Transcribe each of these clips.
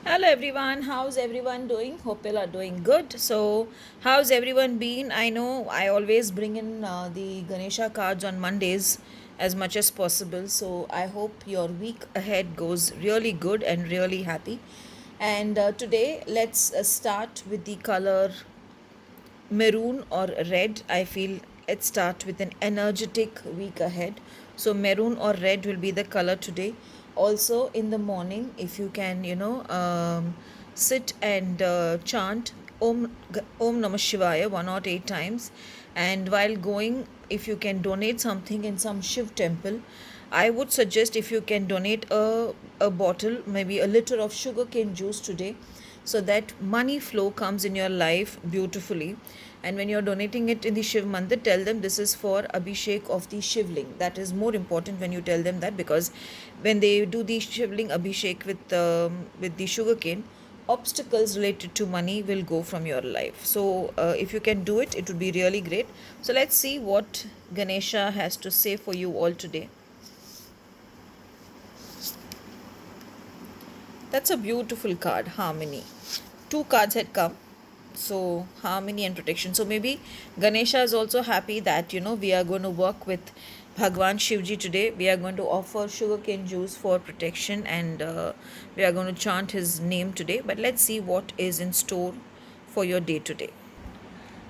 Hello everyone, how's everyone doing? Hope you are doing good. So, how's everyone been? I know I always bring in the Ganesha cards on Mondays as much as possible. So, I hope your week ahead goes really good and really happy. And today, let's start with the color maroon or red. I feel let's start with an energetic week ahead. So maroon or red will be the color today. Also in the morning, if you can sit and chant om namah shivaya 108 times, and while going, if you can donate something in some shiv temple, I would suggest if you can donate a bottle, maybe a liter of sugarcane juice today, so that money flow comes in your life beautifully. And when you're donating it in the Shiv Mandir, tell them this is for Abhishek of the Shivling. That is more important when you tell them that, because when they do the Shivling Abhishek with the sugarcane, obstacles related to money will go from your life. So if you can do it, it would be really great. So let's see what Ganesha has to say for you all today. That's a beautiful card, harmony. Two cards had come. So, harmony and protection. So, maybe Ganesha is also happy that we are going to work with Bhagwan Shivji today. We are going to offer sugarcane juice for protection, and we are going to chant his name today. But let's see what is in store for your day today.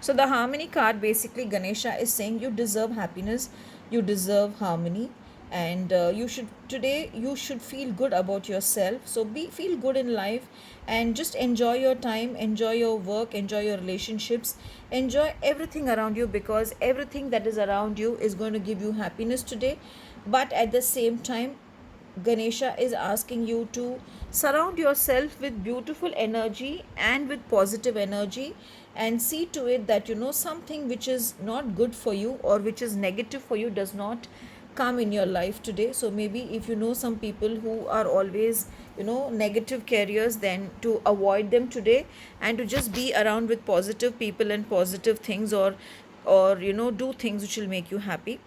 So the harmony card, basically Ganesha is saying you deserve happiness, you deserve harmony, and you should feel good about yourself. So feel good in life and just enjoy your time, enjoy your work, enjoy your relationships, enjoy everything around you, because everything that is around you is going to give you happiness today. But at the same time, Ganesha is asking you to surround yourself with beautiful energy and with positive energy, and see to it that something which is not good for you or which is negative for you does not come in your life today. So maybe if you know some people who are always negative carriers, then to avoid them today and to just be around with positive people and positive things, or do things which will make you happy.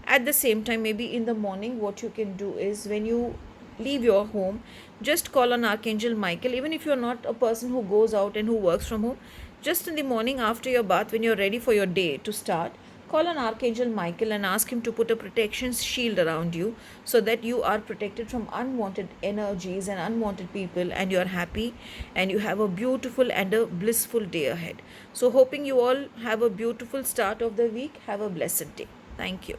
At the same time, maybe in the morning, what you can do is, when you leave your home, just call on Archangel Michael. Even if you're not a person who goes out and who works from home, just in the morning after your bath, when you're ready for your day to start, call on Archangel Michael and ask him to put a protection shield around you, so that you are protected from unwanted energies and unwanted people, and you're happy and you have a beautiful and a blissful day ahead. So hoping you all have a beautiful start of the week. Have a blessed day. Thank you.